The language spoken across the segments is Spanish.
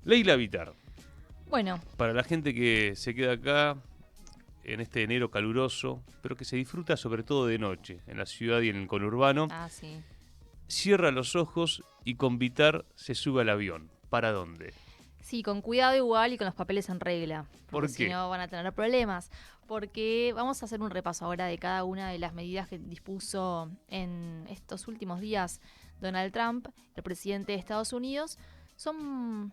Leila Vitar, Bueno, para la gente que se queda acá en este enero caluroso, pero que se disfruta sobre todo de noche, en la ciudad y en el conurbano, sí. cierra los ojos y con Vitar se sube al avión. ¿Para dónde? Sí, con cuidado igual y con los papeles en regla, porque ¿Por si qué? no van a tener problemas. Porque vamos a hacer un repaso ahora de cada una de las medidas que dispuso en estos últimos días Donald Trump, el presidente de Estados Unidos. Son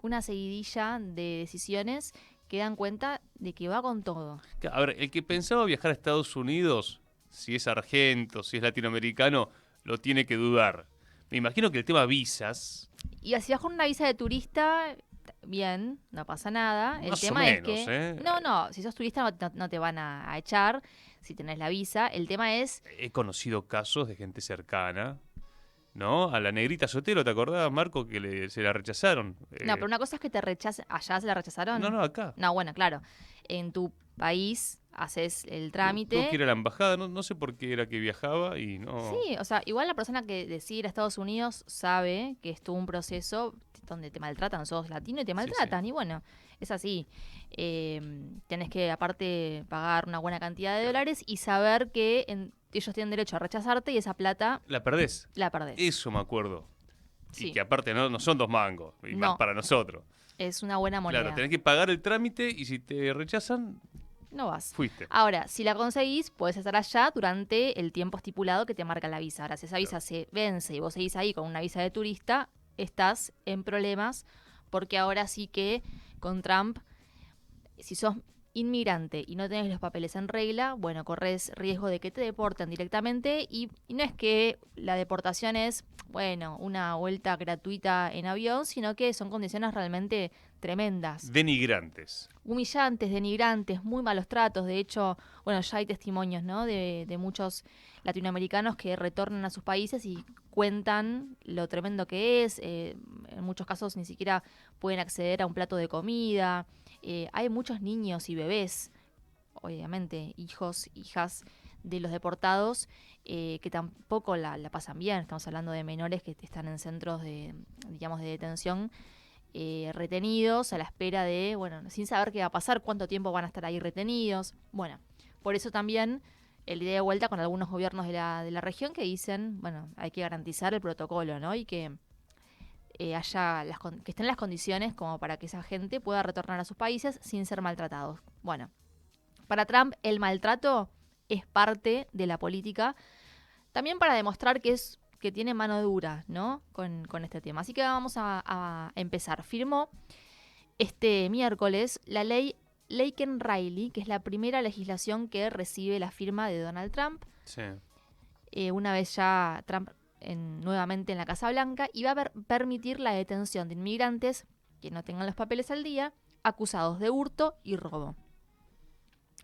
una seguidilla de decisiones que dan cuenta de que va con todo. A ver, el que pensaba viajar a Estados Unidos, si es argento, si es latinoamericano, lo tiene que dudar. Me imagino que el tema visas, Y si vas con una visa de turista, bien, no pasa nada. El más o tema es menos, que, ¿eh? no, si sos turista no te van a echar si tenés la visa. El tema es, He conocido casos de gente cercana, ¿no? A la negrita Sotelo, ¿te acordás, Marco, que se la rechazaron? no, pero una cosa es que te rechacen, allá se la No, rechazaron. no, acá. No, bueno, claro, en tu país haces el Tuvo que trámite. ir a la embajada, no, no sé por qué era que viajaba y Sí, no... o sea, igual la persona que decide ir a Estados Unidos sabe que es todo un proceso donde te maltratan, sos latino y te Sí, sí. maltratan, y bueno, es así. Tenés que aparte pagar una buena cantidad de dólares y saber que ellos tienen derecho a rechazarte y esa plata La perdés. la perdés. Eso me acuerdo. Y Sí, que aparte no son 2 mangos, y más no, para nosotros. es una buena Claro, moneda. tenés que pagar el trámite y si te rechazan, No vas. fuiste. Ahora, si la conseguís, puedes estar allá durante el tiempo estipulado que te marca la visa. Ahora, si esa Claro. visa se vence y vos seguís ahí con una visa de turista, estás en problemas porque ahora sí que con Trump, si sos inmigrante y no tenés los papeles en regla, bueno, corres riesgo de que te deporten directamente y no es que la deportación es, bueno, una vuelta gratuita en avión, sino que son condiciones realmente tremendas, Denigrantes. humillantes, denigrantes, muy malos tratos. De hecho, bueno, ya hay testimonios, ¿no? De muchos latinoamericanos que retornan a sus países y cuentan lo tremendo que es. En muchos casos ni siquiera pueden acceder a un plato de comida. Hay muchos niños y bebés, obviamente, hijos, hijas de los deportados, que tampoco la pasan bien. Estamos hablando de menores que están en centros de, digamos, de detención, retenidos a la espera de, bueno, sin saber qué va a pasar, cuánto tiempo van a estar ahí retenidos. Bueno, por eso también el día de vuelta con algunos gobiernos de la región que dicen, bueno, hay que garantizar el protocolo, ¿no? Y que haya que estén las condiciones como para que esa gente pueda retornar a sus países sin ser maltratados. Bueno, para Trump el maltrato es parte de la política, también para demostrar que tiene mano dura, ¿no? Con este tema. Así que vamos a empezar. Firmó este miércoles la ley Laken-Riley, que es la primera legislación que recibe la firma de Donald Trump. Sí. Una vez ya Trump nuevamente en la Casa Blanca, y va a permitir la detención de inmigrantes que no tengan los papeles al día, acusados de hurto y robo.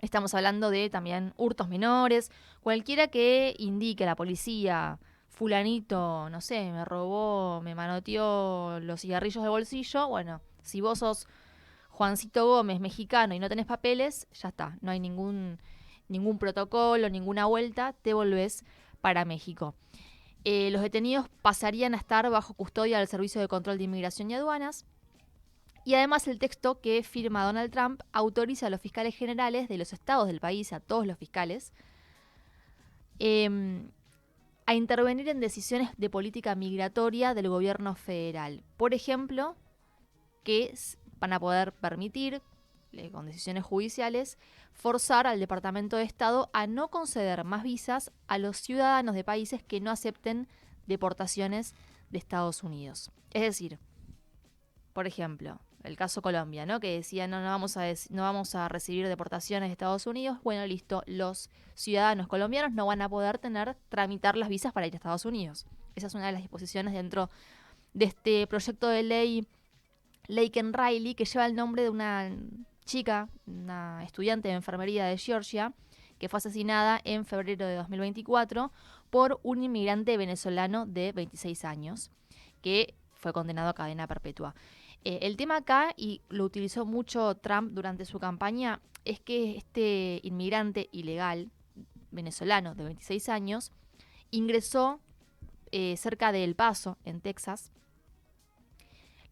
Estamos hablando de también hurtos menores, cualquiera que indique a la policía, fulanito, no sé, me robó, me manoteó los cigarrillos de bolsillo. Bueno, si vos sos Juancito Gómez, mexicano, y no tenés papeles, ya está, no hay ningún protocolo, ninguna vuelta, te volvés para México. Los detenidos pasarían a estar bajo custodia del Servicio de Control de Inmigración y Aduanas. Y además el texto que firma Donald Trump autoriza a los fiscales generales de los estados del país, a todos los fiscales, a intervenir en decisiones de política migratoria del gobierno federal. Por ejemplo, que van a poder permitir, con decisiones judiciales, forzar al Departamento de Estado a no conceder más visas a los ciudadanos de países que no acepten deportaciones de Estados Unidos. Es decir, por ejemplo, el caso Colombia, ¿no? Que decía no vamos a recibir deportaciones de Estados Unidos. Bueno, listo, los ciudadanos colombianos no van a poder tramitar las visas para ir a Estados Unidos. Esa es una de las disposiciones dentro de este proyecto de ley Laken-Riley, que lleva el nombre de una chica, una estudiante de enfermería de Georgia, que fue asesinada en febrero de 2024 por un inmigrante venezolano de 26 años, que fue condenado a cadena perpetua. El tema acá, y lo utilizó mucho Trump durante su campaña, es que este inmigrante ilegal venezolano de 26 años ingresó cerca de El Paso, en Texas.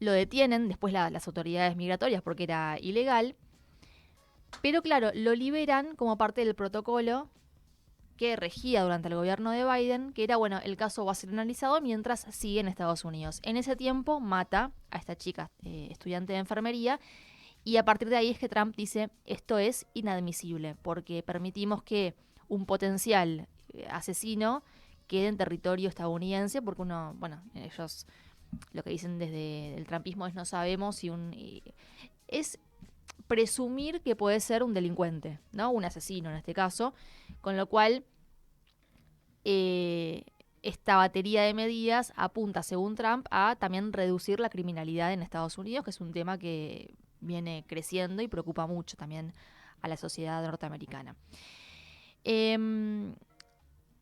Lo detienen después las autoridades migratorias porque era ilegal. Pero claro, lo liberan como parte del protocolo que regía durante el gobierno de Biden, que era, bueno, el caso va a ser analizado mientras sigue en Estados Unidos. En ese tiempo mata a esta chica, estudiante de enfermería, y a partir de ahí es que Trump dice, esto es inadmisible, porque permitimos que un potencial asesino quede en territorio estadounidense, porque uno, bueno, ellos lo que dicen desde el trumpismo es no sabemos si es presumir que puede ser un delincuente, ¿no? Un asesino en este caso, con lo cual esta batería de medidas apunta, según Trump, a también reducir la criminalidad en Estados Unidos, que es un tema que viene creciendo y preocupa mucho también a la sociedad norteamericana.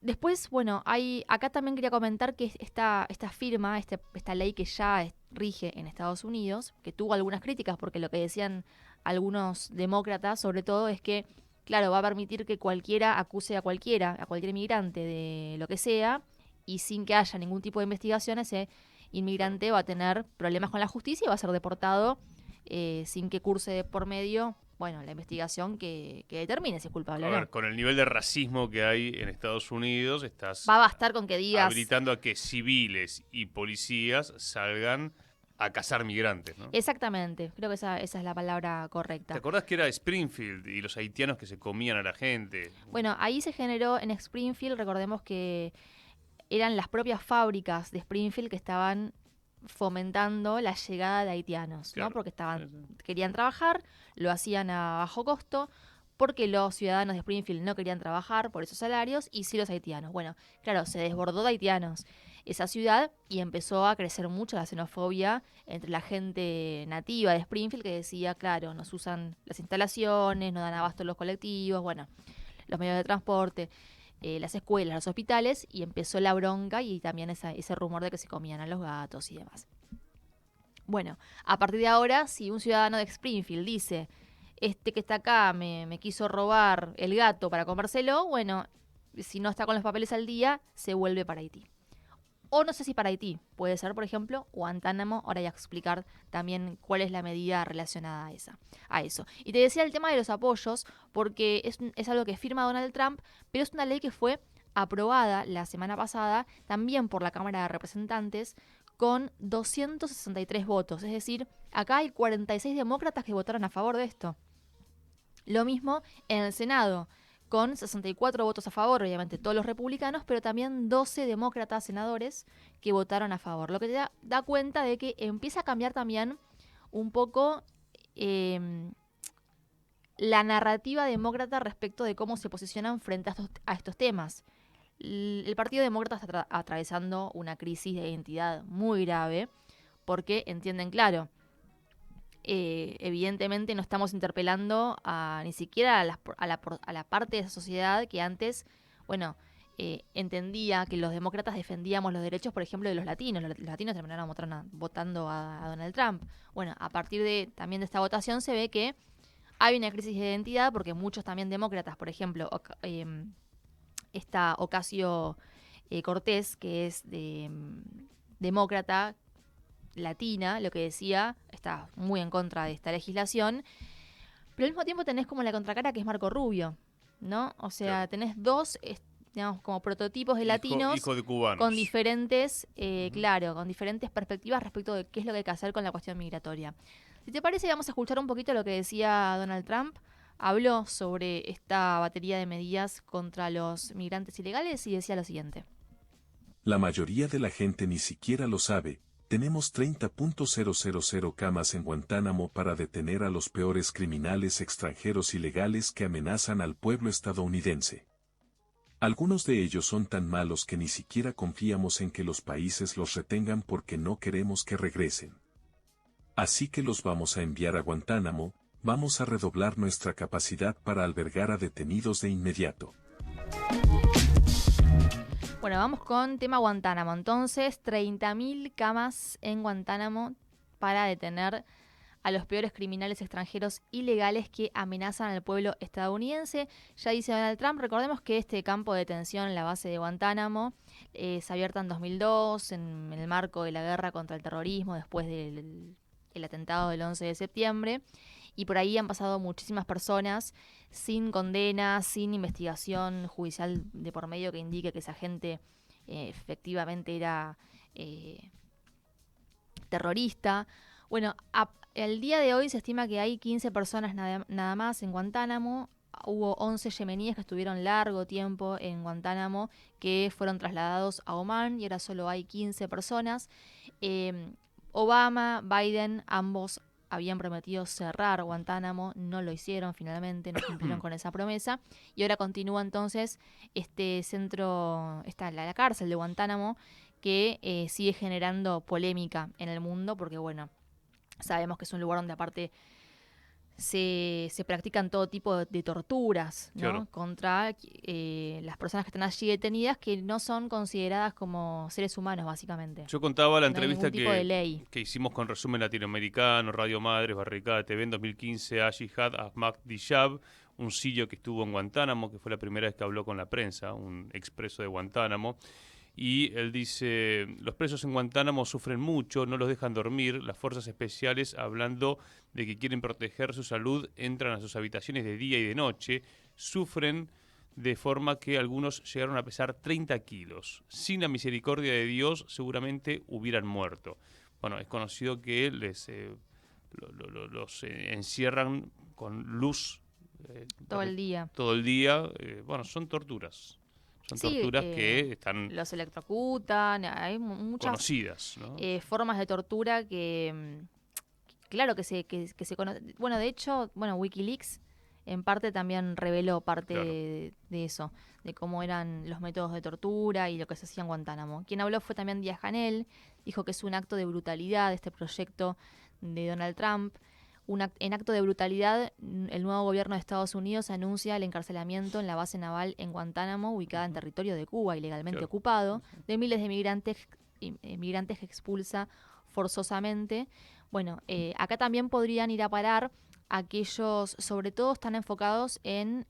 Después, bueno, acá también quería comentar que esta firma, esta ley que ya rige en Estados Unidos, que tuvo algunas críticas porque lo que decían algunos demócratas sobre todo es que, claro, va a permitir que cualquiera acuse a cualquier inmigrante de lo que sea, y sin que haya ningún tipo de investigación, ese inmigrante va a tener problemas con la justicia y va a ser deportado sin que curse por medio, bueno, la investigación que determine si es culpable o no. Con el nivel de racismo que hay en Estados Unidos, estás Va a bastar con que digas... habilitando a que civiles y policías salgan a cazar migrantes, ¿no? Exactamente, creo que esa es la palabra correcta. ¿Te acordás que era Springfield y los haitianos que se comían a la gente? Bueno, ahí se generó en Springfield, recordemos que eran las propias fábricas de Springfield que estaban fomentando la llegada de haitianos, claro, ¿no? Porque querían trabajar, lo hacían a bajo costo, porque los ciudadanos de Springfield no querían trabajar por esos salarios, y sí los haitianos. Bueno, claro, se desbordó de haitianos esa ciudad y empezó a crecer mucho la xenofobia entre la gente nativa de Springfield, que decía, claro, nos usan las instalaciones, no dan abasto los colectivos, bueno, los medios de transporte, las escuelas, los hospitales, y empezó la bronca y también ese rumor de que se comían a los gatos y demás. Bueno, a partir de ahora, si un ciudadano de Springfield dice, este que está acá me quiso robar el gato para comérselo, bueno, si no está con los papeles al día, se vuelve para Haití. O no sé si para Haití, puede ser, por ejemplo, Guantánamo. Ahora voy a explicar también cuál es la medida relacionada a eso. Y te decía el tema de los apoyos, porque es algo que firma Donald Trump, pero es una ley que fue aprobada la semana pasada también por la Cámara de Representantes con 263 votos. Es decir, acá hay 46 demócratas que votaron a favor de esto. Lo mismo en el Senado, con 64 votos a favor, obviamente todos los republicanos, pero también 12 demócratas senadores que votaron a favor. Lo que te da cuenta de que empieza a cambiar también un poco la narrativa demócrata respecto de cómo se posicionan frente a estos temas. El Partido Demócrata está atravesando una crisis de identidad muy grave porque entienden, claro, evidentemente no estamos interpelando ni siquiera a la parte de esa sociedad que antes, bueno, entendía que los demócratas defendíamos los derechos, por ejemplo, de los latinos. Los latinos terminaron votando a Donald Trump. Bueno, a partir también de esta votación se ve que hay una crisis de identidad porque muchos también demócratas, por ejemplo, esta Ocasio-Cortez, que es demócrata latina, lo que decía, está muy en contra de esta legislación, pero al mismo tiempo tenés como la contracara que es Marco Rubio, ¿no? O sea, claro, tenés dos, digamos, como prototipos de latinos hijo de cubanos, con diferentes, claro, con diferentes perspectivas respecto de qué es lo que hay que hacer con la cuestión migratoria. Si te parece, vamos a escuchar un poquito lo que decía Donald Trump. Habló sobre esta batería de medidas contra los migrantes ilegales y decía lo siguiente. La mayoría de la gente ni siquiera lo sabe. Tenemos 30.000 camas en Guantánamo para detener a los peores criminales extranjeros ilegales que amenazan al pueblo estadounidense. Algunos de ellos son tan malos que ni siquiera confiamos en que los países los retengan porque no queremos que regresen. Así que los vamos a enviar a Guantánamo, vamos a redoblar nuestra capacidad para albergar a detenidos de inmediato. Bueno, vamos con tema Guantánamo. Entonces, 30.000 camas en Guantánamo para detener a los peores criminales extranjeros ilegales que amenazan al pueblo estadounidense. Ya dice Donald Trump, recordemos que este campo de detención en la base de Guantánamo se abierta en 2002 en el marco de la guerra contra el terrorismo después del el atentado del 11 de septiembre. Y por ahí han pasado muchísimas personas sin condena, sin investigación judicial de por medio que indique que esa gente efectivamente era terrorista. Bueno, el día de hoy se estima que hay 15 personas nada más en Guantánamo. Hubo 11 yemeníes que estuvieron largo tiempo en Guantánamo que fueron trasladados a Omán y ahora solo hay 15 personas. Obama, Biden, ambos habían prometido cerrar Guantánamo, no lo hicieron finalmente, no cumplieron con esa promesa. Y ahora continúa entonces este centro, la cárcel de Guantánamo, que sigue generando polémica en el mundo, porque bueno, sabemos que es un lugar donde aparte se practican todo tipo de torturas, ¿no? Claro. Contra las personas que están allí detenidas, que no son consideradas como seres humanos, básicamente. Yo contaba la No hay entrevista ningún tipo de ley. que hicimos con Resumen Latinoamericano, Radio Madres, Barricada TV en 2015 a Jihad Ahmad Diyab, un sirio que estuvo en Guantánamo, que fue la primera vez que habló con la prensa, un expreso de Guantánamo. Y él dice, los presos en Guantánamo sufren mucho, no los dejan dormir, las fuerzas especiales, hablando de que quieren proteger su salud, entran a sus habitaciones de día y de noche, sufren de forma que algunos llegaron a pesar 30 kilos. Sin la misericordia de Dios seguramente hubieran muerto. Bueno, es conocido que los encierran con luz Todo el día. todo el día. Bueno, son torturas. Son Sí, torturas que están los electrocutan, hay muchas conocidas, ¿no? formas de tortura que, claro, que se conocen. Bueno, de hecho, Wikileaks en parte también reveló parte Claro. de eso, de cómo eran los métodos de tortura y lo que se hacía en Guantánamo. Quien habló fue también Díaz-Canel, dijo que es un acto de brutalidad este proyecto de Donald Trump. En acto de brutalidad, el nuevo gobierno de Estados Unidos anuncia el encarcelamiento en la base naval en Guantánamo, ubicada en territorio de Cuba, ilegalmente Claro. ocupado, de miles de migrantes que expulsa forzosamente. Bueno, acá también podrían ir a parar aquellos, sobre todo están enfocados en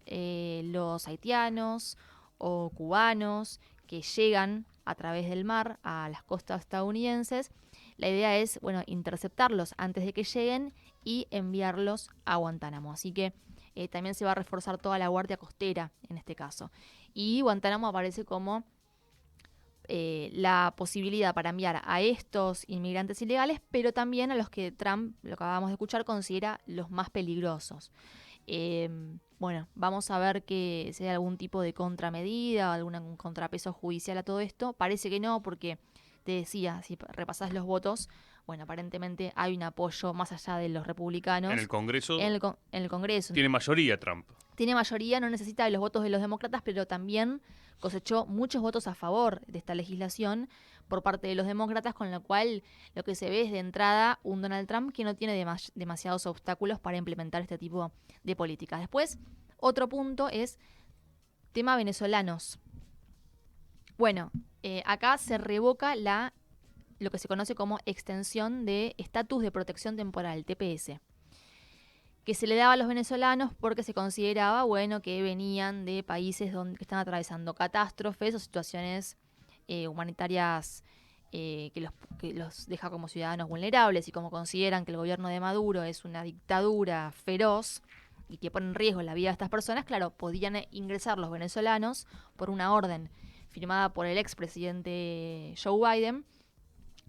los haitianos o cubanos que llegan a través del mar a las costas estadounidenses. La idea es, interceptarlos antes de que lleguen y enviarlos a Guantánamo. Así que también se va a reforzar toda la guardia costera en este caso. Y Guantánamo aparece como la posibilidad para enviar a estos inmigrantes ilegales, pero también a los que Trump, lo que acabamos de escuchar, considera los más peligrosos. Vamos a ver que si hay algún tipo de contramedida o algún contrapeso judicial a todo esto. Parece que no, porque te decía, si repasás los votos, aparentemente hay un apoyo más allá de los republicanos. En el Congreso En el Congreso. tiene mayoría Trump. Tiene mayoría, no necesita de los votos de los demócratas, pero también cosechó muchos votos a favor de esta legislación por parte de los demócratas, con lo cual lo que se ve es de entrada un Donald Trump que no tiene demasiados obstáculos para implementar este tipo de políticas. Después, otro punto es tema venezolanos. Bueno, acá se revoca lo que se conoce como extensión de estatus de protección temporal, TPS, que se le daba a los venezolanos porque se consideraba, que venían de países que están atravesando catástrofes o situaciones humanitarias que los deja como ciudadanos vulnerables, y como consideran que el gobierno de Maduro es una dictadura feroz y que pone en riesgo la vida de estas personas, claro, podían ingresar los venezolanos por una orden firmada por el expresidente Joe Biden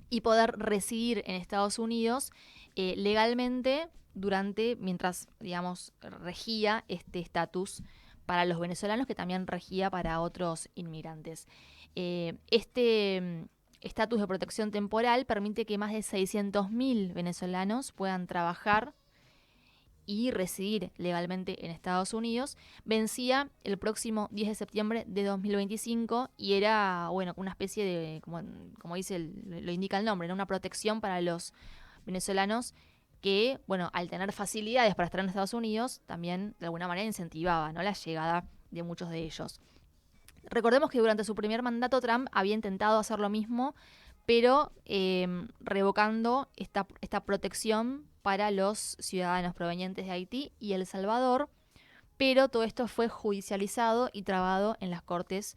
y poder residir en Estados Unidos legalmente mientras, regía este estatus para los venezolanos, que también regía para otros inmigrantes. Este estatus de protección temporal permite que más de 600.000 venezolanos puedan trabajar y residir legalmente en Estados Unidos. Vencía el próximo 10 de septiembre de 2025 y era, una especie de, como dice, lo indica el nombre, ¿no? Una protección para los venezolanos que, al tener facilidades para estar en Estados Unidos, también de alguna manera incentivaba, ¿no?, la llegada de muchos de ellos. Recordemos que durante su primer mandato Trump había intentado hacer lo mismo, pero revocando esta protección para los ciudadanos provenientes de Haití y El Salvador, pero todo esto fue judicializado y trabado en las cortes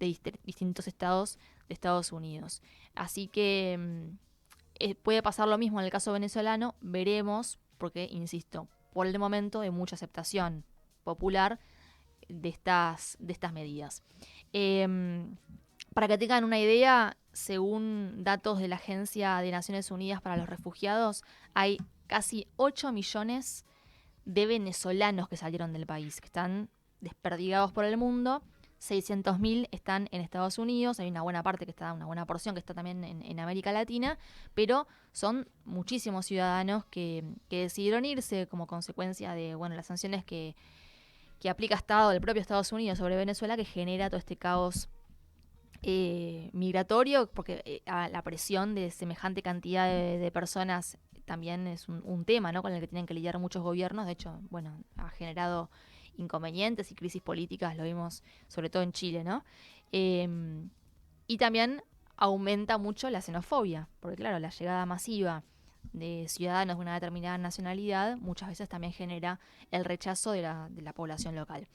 de distintos estados de Estados Unidos. Así que puede pasar lo mismo en el caso venezolano, veremos, porque, insisto, por el momento hay mucha aceptación popular de estas medidas. Para que tengan una idea, según datos de la Agencia de Naciones Unidas para los Refugiados, hay casi 8 millones de venezolanos que salieron del país, que están desperdigados por el mundo. 600.000 están en Estados Unidos, hay una buena parte que está, una buena porción que está también en América Latina, pero son muchísimos ciudadanos que decidieron irse como consecuencia de las sanciones que aplica el propio Estados Unidos sobre Venezuela, que genera todo este caos migratorio, porque la presión de semejante cantidad de personas también es un tema, ¿no?, con el que tienen que lidiar muchos gobiernos. De hecho, ha generado inconvenientes y crisis políticas, lo vimos sobre todo en Chile, ¿no? Y también aumenta mucho la xenofobia, porque claro, la llegada masiva de ciudadanos de una determinada nacionalidad muchas veces también genera el rechazo de la población local.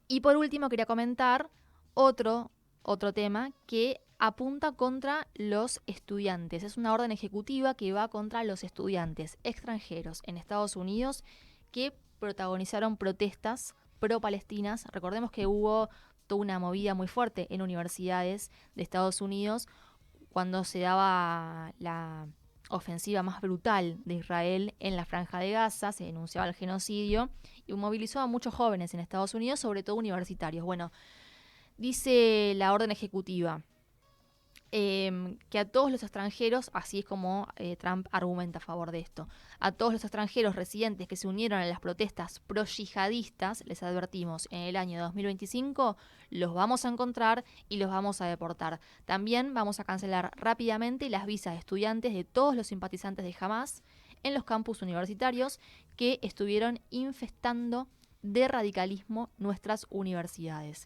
Y por último quería comentar otro tema que apunta contra los estudiantes. Es una orden ejecutiva que va contra los estudiantes extranjeros en Estados Unidos que protagonizaron protestas pro-palestinas. Recordemos que hubo toda una movida muy fuerte en universidades de Estados Unidos cuando se daba la ofensiva más brutal de Israel en la Franja de Gaza, se denunciaba el genocidio y movilizó a muchos jóvenes en Estados Unidos, sobre todo universitarios. Dice la orden ejecutiva que a todos los extranjeros, así es como Trump argumenta a favor de esto, a todos los extranjeros residentes que se unieron a las protestas pro-yihadistas, les advertimos, en el año 2025 los vamos a encontrar y los vamos a deportar. También vamos a cancelar rápidamente las visas de estudiantes de todos los simpatizantes de Hamás en los campus universitarios que estuvieron infestando de radicalismo nuestras universidades.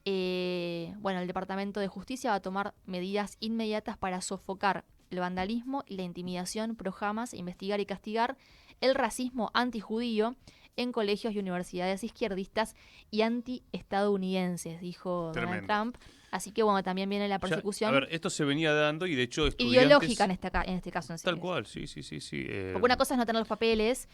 El Departamento de Justicia va a tomar medidas inmediatas para sofocar el vandalismo y la intimidación pro Hamas, investigar y castigar el racismo antijudío en colegios y universidades izquierdistas y anti-estadounidenses, dijo Donald Trump. Así que también viene la persecución. Esto se venía dando y de hecho estudiantes... ideológica en este caso. Tal cual, sí. Porque una cosa es no tener los papeles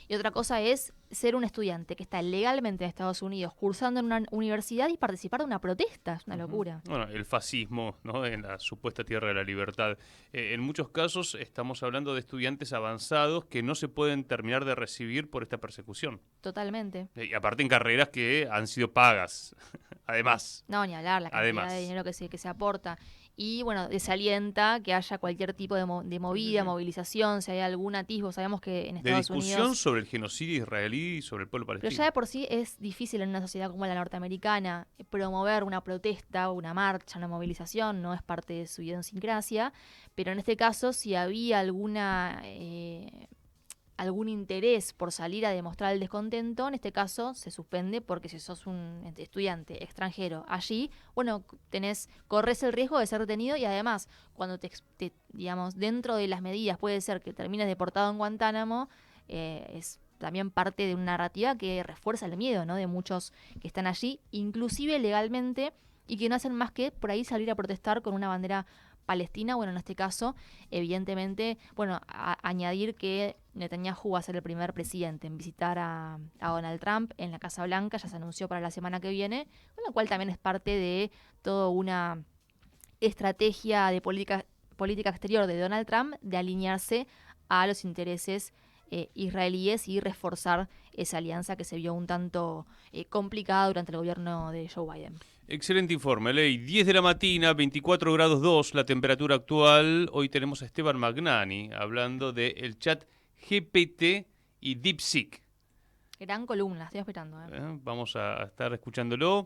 y otra cosa es ser un estudiante que está legalmente en Estados Unidos cursando en una universidad y participar de una protesta. Es una locura. El fascismo, ¿no?, en la supuesta tierra de la libertad. En muchos casos estamos hablando de estudiantes avanzados que no se pueden terminar de recibir por esta persecución. Totalmente. Y aparte en carreras que han sido pagas, además. No, ni hablar, la cantidad de dinero que se aporta. Y desalienta que haya cualquier tipo de movida, movilización, si hay algún atisbo. Sabemos que en Estados Unidos... De discusión sobre el genocidio israelí y sobre el pueblo palestino. Pero ya de por sí es difícil en una sociedad como la norteamericana promover una protesta, una marcha, una movilización, no es parte de su idiosincrasia. Pero en este caso, si había algún interés por salir a demostrar el descontento, en este caso se suspende porque si sos un estudiante extranjero allí, corres el riesgo de ser detenido y además cuando dentro de las medidas puede ser que termines deportado en Guantánamo, es también parte de una narrativa que refuerza el miedo, ¿no?, de muchos que están allí, inclusive legalmente, y que no hacen más que por ahí salir a protestar con una bandera palestina. En este caso, evidentemente, añadir que Netanyahu va a ser el primer presidente en visitar a Donald Trump en la Casa Blanca, ya se anunció para la semana que viene, con lo cual también es parte de toda una estrategia de política exterior de Donald Trump de alinearse a los intereses israelíes y reforzar esa alianza que se vio un tanto complicada durante el gobierno de Joe Biden. Excelente informe, Ley. 10 de la mañana, 24 grados 2 la temperatura actual. Hoy tenemos a Esteban Magnani hablando del chat GPT y DeepSeek. Gran columna, estoy esperando. Vamos a estar escuchándolo.